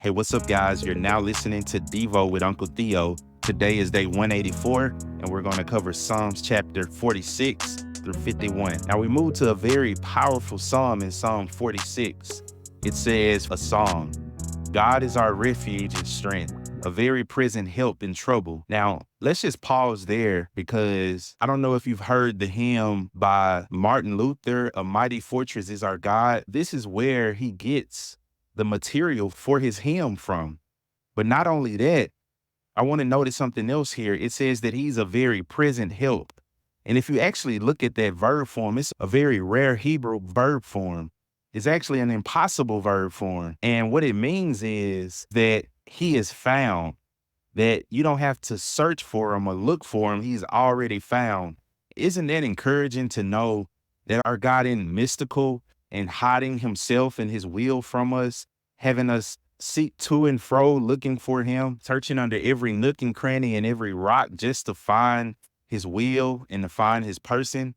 Hey, what's up, guys? You're now listening to Devo with Uncle Theo. Today is day 184, and we're going to cover Psalms chapter 46 through 51. Now, we move to a very powerful psalm in Psalm 46. It says, a song, God is our refuge and strength, a very present help in trouble. Now, let's just pause there because I don't know if you've heard the hymn by Martin Luther, A Mighty Fortress is Our God. This is where he gets the material for his hymn from. But not only that, I want to notice something else here. It says that he's a very present help. And if you actually look at that verb form, it's a very rare Hebrew verb form. It's actually an impossible verb form. And what it means is that he is found, that you don't have to search for him or look for him. He's already found. Isn't that encouraging to know that our God isn't mystical and hiding himself and his will from us, having us seek to and fro, looking for him, searching under every nook and cranny and every rock just to find his will and to find his person?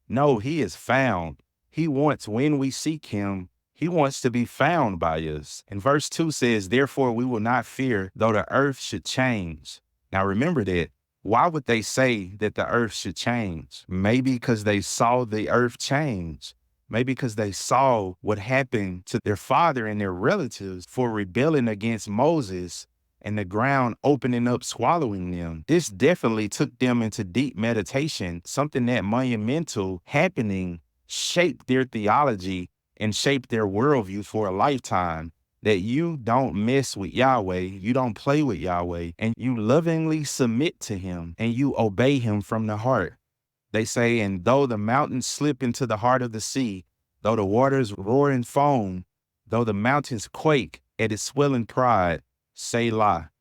No, he is found. He wants, when we seek him, he wants to be found by us. And verse 2 says, therefore we will not fear though the earth should change. Now remember that. Why would they say that the earth should change? Maybe because they saw the earth change. Maybe because they saw what happened to their father and their relatives for rebelling against Moses and the ground opening up, swallowing them. This definitely took them into deep meditation. Something that monumental happening shaped their theology and shaped their worldview for a lifetime. That you don't mess with Yahweh, you don't play with Yahweh, and you lovingly submit to him and you obey him from the heart. They say, and though the mountains slip into the heart of the sea, though the waters roar and foam, though the mountains quake at its swelling pride, Selah.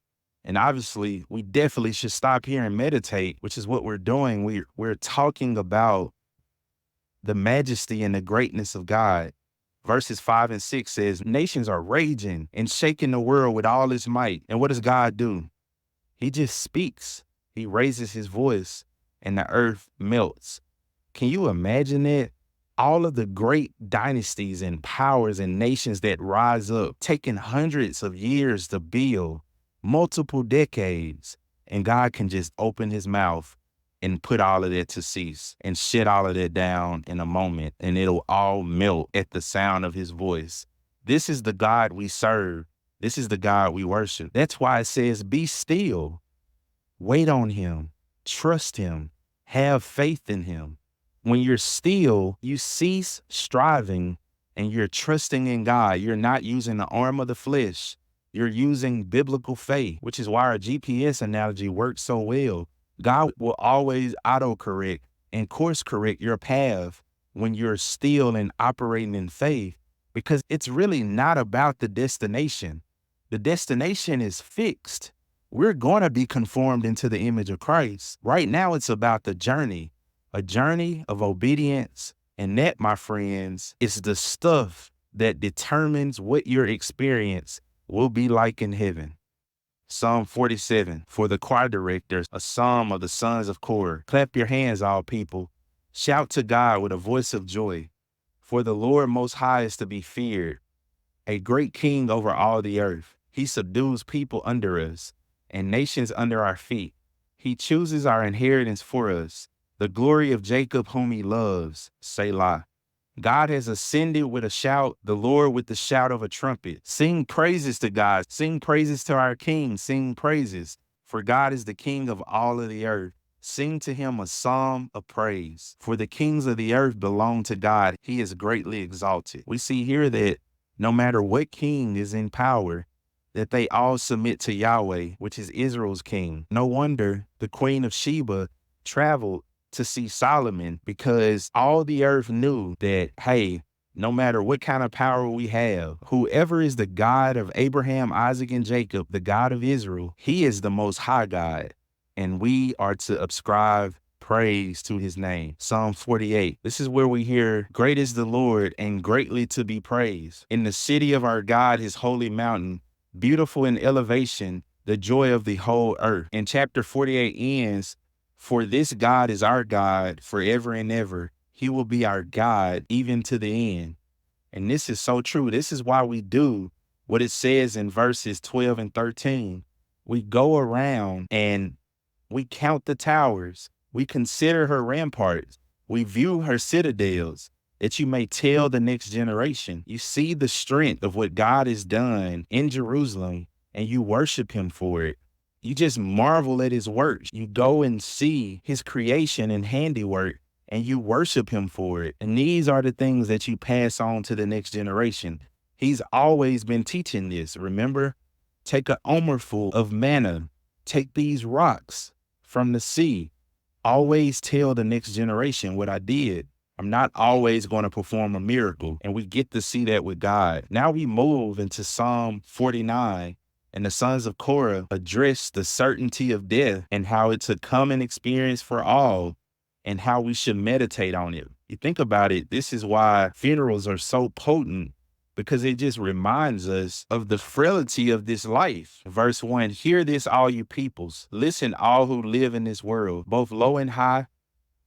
And obviously, we definitely should stop here and meditate, which is what we're doing. We're talking about the majesty and the greatness of God. Verses 5 and 6 says, nations are raging and shaking the world with all his might. And what does God do? He just speaks. He raises his voice and the earth melts. Can you imagine that? All of the great dynasties and powers and nations that rise up, taking hundreds of years to build, multiple decades, and God can just open his mouth and put all of that to cease and shut all of that down in a moment, and it'll all melt at the sound of his voice. This is the God we serve. This is the God we worship. That's why it says, be still, wait on him, trust him, have faith in him. When you're still, you cease striving and you're trusting in God. You're not using the arm of the flesh. You're using biblical faith, which is why our GPS analogy works so well. God will always autocorrect and course correct your path when you're still and operating in faith, because it's really not about the destination. The destination is fixed. We're going to be conformed into the image of Christ. Right now, it's about the journey, a journey of obedience. And that, my friends, is the stuff that determines what your experience will be like in heaven. Psalm 47, for the choir directors, a psalm of the sons of Korah. Clap your hands, all people. Shout to God with a voice of joy. For the Lord Most High is to be feared, a great king over all the earth. He subdues people under us and nations under our feet. He chooses our inheritance for us, the glory of Jacob whom he loves. Selah. God has ascended with a shout, the Lord with the shout of a trumpet. Sing praises to God. Sing praises to our King. Sing praises, for God is the King of all of the earth. Sing to him a psalm of praise. For the kings of the earth belong to God. He is greatly exalted. We see here that no matter what king is in power, that they all submit to Yahweh, which is Israel's king. No wonder the Queen of Sheba traveled to see Solomon, because all the earth knew that, hey, no matter what kind of power we have, whoever is the God of Abraham, Isaac, and Jacob, the God of Israel, he is the most high God. And we are to ascribe praise to his name. Psalm 48. This is where we hear, great is the Lord and greatly to be praised. In the city of our God, his holy mountain, beautiful in elevation, the joy of the whole earth. And chapter 48 ends, for this God is our God forever and ever. He will be our God even to the end. And this is so true. This is why we do what it says in verses 12 and 13. We go around and we count the towers. We consider her ramparts. We view her citadels, that you may tell the next generation. You see the strength of what God has done in Jerusalem, and you worship him for it. You just marvel at his works. You go and see his creation and handiwork, and you worship him for it. And these are the things that you pass on to the next generation. He's always been teaching this. Remember, take an omer full of manna. Take these rocks from the sea. Always tell the next generation what I did. I'm not always going to perform a miracle. And we get to see that with God. Now we move into Psalm 49, and the sons of Korah address the certainty of death and how it's a common experience for all and how we should meditate on it. You think about it, this is why funerals are so potent, because it just reminds us of the frailty of this life. Verse 1, hear this, all you peoples. Listen, all who live in this world, both low and high,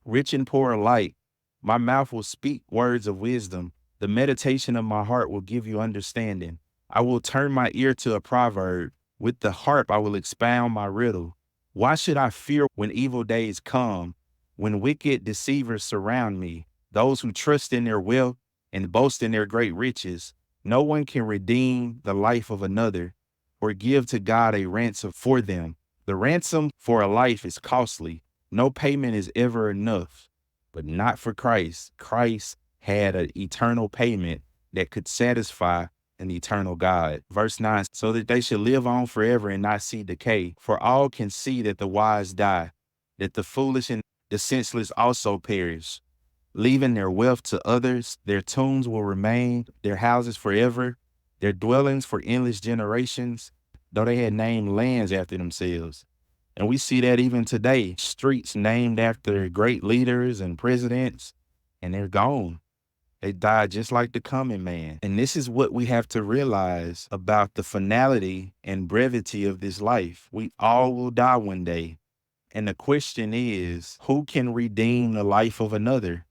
rich and poor alike. My mouth will speak words of wisdom. The meditation of my heart will give you understanding. I will turn my ear to a proverb. With the harp I will expound my riddle. Why should I fear when evil days come, when wicked deceivers surround me, those who trust in their wealth and boast in their great riches? No one can redeem the life of another or give to God a ransom for them. The ransom for a life is costly. No payment is ever enough, but not for Christ. Christ had an eternal payment that could satisfy an eternal God. Verse 9, so that they should live on forever and not see decay. For all can see that the wise die, that the foolish and the senseless also perish. Leaving their wealth to others, their tombs will remain, their houses forever, their dwellings for endless generations, though they had named lands after themselves. And we see that even today, streets named after great leaders and presidents, and they're gone. They died just like the common man. And this is what we have to realize about the finality and brevity of this life. We all will die one day. And the question is, who can redeem the life of another?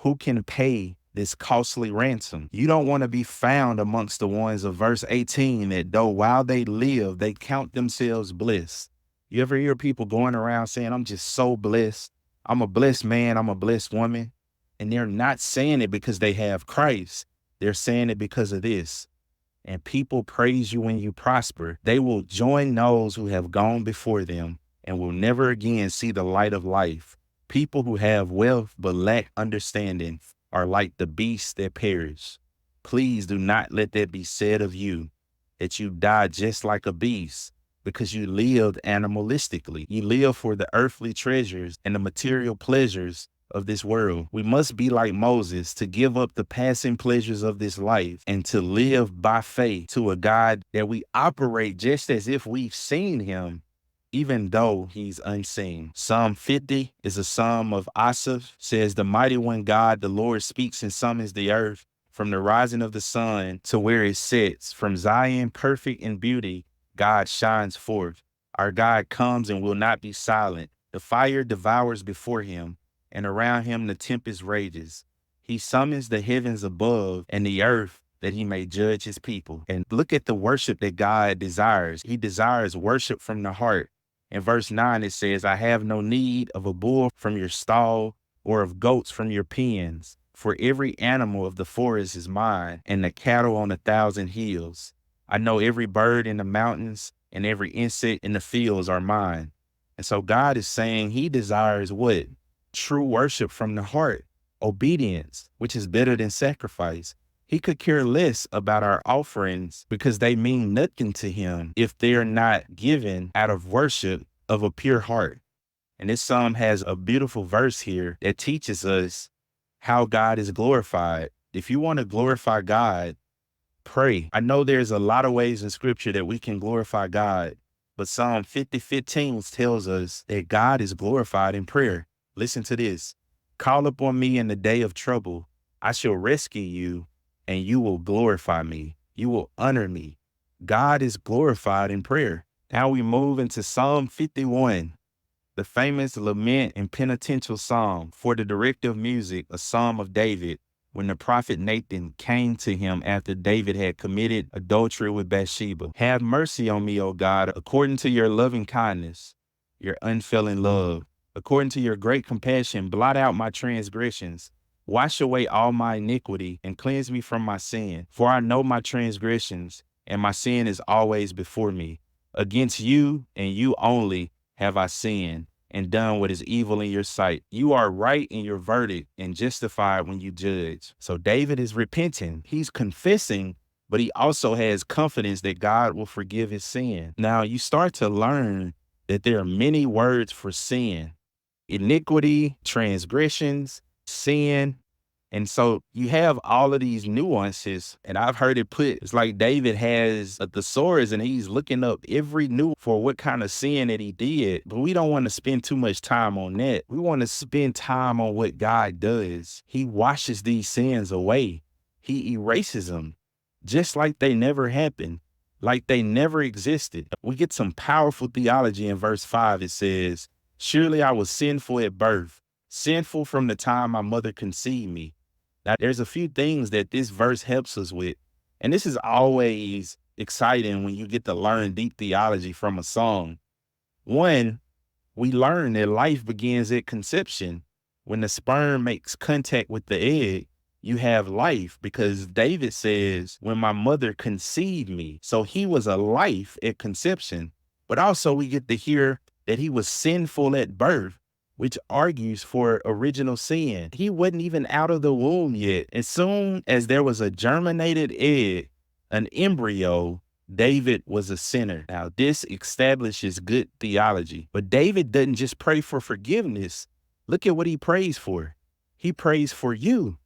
Who can pay this costly ransom? You don't want to be found amongst the ones of verse 18 that though while they live, they count themselves blessed. You ever hear people going around saying, I'm just so blessed. I'm a blessed man. I'm a blessed woman. And they're not saying it because they have Christ. They're saying it because of this. And people praise you when you prosper. They will join those who have gone before them and will never again see the light of life. People who have wealth but lack understanding are like the beasts that perish. Please do not let that be said of you, that you die just like a beast, because you lived animalistically. You live for the earthly treasures and the material pleasures of this world. We must be like Moses, to give up the passing pleasures of this life and to live by faith to a God that we operate just as if we've seen him, even though he's unseen. Psalm 50 is a psalm of Asaph, says, the mighty one God, the Lord, speaks and summons the earth from the rising of the sun to where it sets. From Zion, perfect in beauty, God shines forth. Our God comes and will not be silent. The fire devours before him, and around him the tempest rages. He summons the heavens above and the earth that he may judge his people. And look at the worship that God desires. He desires worship from the heart. In verse 9, it says, I have no need of a bull from your stall or of goats from your pens, for every animal of the forest is mine, and the cattle on 1,000 hills. I know every bird in the mountains and every insect in the fields are mine. And so God is saying he desires what? True worship from the heart, obedience, which is better than sacrifice. He could care less about our offerings because they mean nothing to him if they're not given out of worship of a pure heart. And this psalm has a beautiful verse here that teaches us how God is glorified. If you want to glorify God, pray. I know there's a lot of ways in scripture that we can glorify God, but Psalm 50:15 tells us that God is glorified in prayer. Listen to this. Call upon me in the day of trouble. I shall rescue you, and you will glorify me. You will honor me. God is glorified in prayer. Now we move into Psalm 51, the famous lament and penitential psalm. For the director of music, a psalm of David. when the prophet Nathan came to him after David had committed adultery with Bathsheba. Have mercy on me, O God, according to your loving kindness, your unfailing love. According to your great compassion, blot out my transgressions. Wash away all my iniquity and cleanse me from my sin. For I know my transgressions, and my sin is always before me. Against you and you only have I sinned and done what is evil in your sight. You are right in your verdict and justified when you judge. So David is repenting. He's confessing, but he also has confidence that God will forgive his sin. Now you start to learn that there are many words for sin: iniquity, transgressions, sin. And so you have all of these nuances, and I've heard it put, it's like David has a thesaurus and he's looking up every new for what kind of sin that he did. But we don't want to spend too much time on that. We want to spend time on what God does. He washes these sins away. He erases them just like they never happened, like they never existed. We get some powerful theology in verse 5. It says, surely I was sinful at birth, sinful from the time my mother conceived me. Now, there's a few things that this verse helps us with, and this is always exciting when you get to learn deep theology from a song. One, we learn that life begins at conception. When the sperm makes contact with the egg, you have life, because David says, when my mother conceived me. So he was a life at conception, but also we get to hear that he was sinful at birth, which argues for original sin. He wasn't even out of the womb yet. As soon as there was a germinated egg, an embryo, David was a sinner. Now, this establishes good theology. But David doesn't just pray for forgiveness. Look at what he prays for. He prays for you.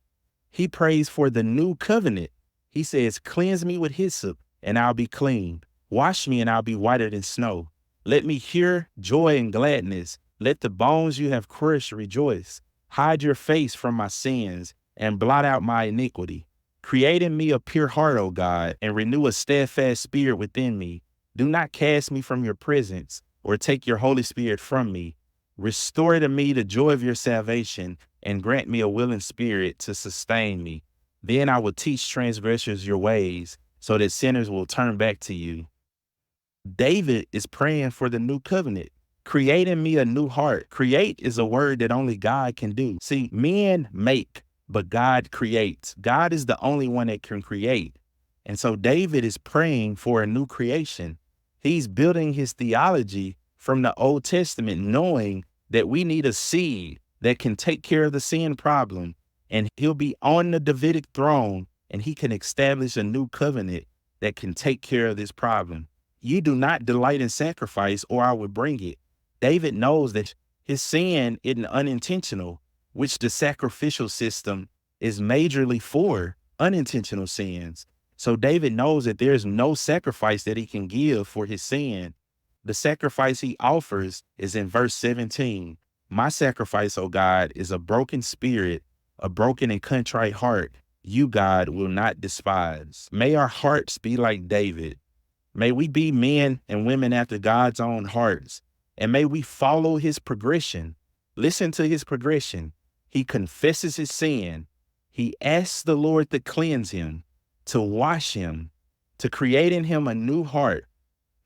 He prays for the new covenant. He says, cleanse me with hyssop, and I'll be clean. Wash me, and I'll be whiter than snow. Let me hear joy and gladness. Let the bones you have crushed rejoice. Hide your face from my sins and blot out my iniquity. Create in me a pure heart, O God, and renew a steadfast spirit within me. Do not cast me from your presence or take your Holy Spirit from me. Restore to me the joy of your salvation and grant me a willing spirit to sustain me. Then I will teach transgressors your ways so that sinners will turn back to you. David is praying for the new covenant. Create in me a new heart. Create is a word that only God can do. See, men make, but God creates. God is the only one that can create. And so David is praying for a new creation. He's building his theology from the Old Testament, knowing that we need a seed that can take care of the sin problem. And he'll be on the Davidic throne, and he can establish a new covenant that can take care of this problem. You do not delight in sacrifice, or I would bring it. David knows that his sin isn't unintentional, which the sacrificial system is majorly for unintentional sins. So David knows that there's no sacrifice that he can give for his sin. The sacrifice he offers is in verse 17. My sacrifice, O God, is a broken spirit, a broken and contrite heart. You, God, will not despise. May our hearts be like David. May we be men and women after God's own hearts. And may we follow his progression. Listen to his progression. He confesses his sin. He asks the Lord to cleanse him, to wash him, to create in him a new heart,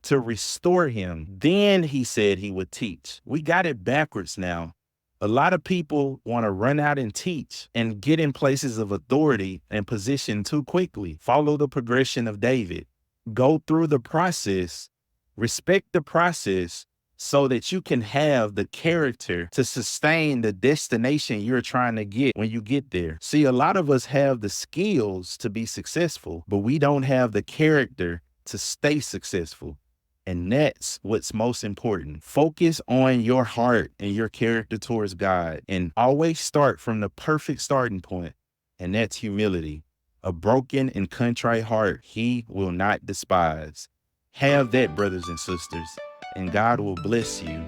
to restore him. Then he said he would teach. We got it backwards now. A lot of people want to run out and teach and get in places of authority and position too quickly. Follow the progression of David. Go through the process. Respect the process, so that you can have the character to sustain the destination you're trying to get when you get there. See, a lot of us have the skills to be successful, but we don't have the character to stay successful. And that's what's most important. Focus on your heart and your character towards God, and always start from the perfect starting point, and that's humility. A broken and contrite heart he will not despise. Have that, brothers and sisters, and God will bless you.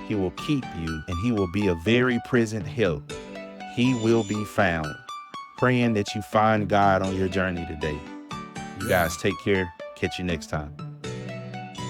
He will keep you, and he will be a very present help. He will be found. Praying that you find God on your journey today. You guys take care. Catch you next time.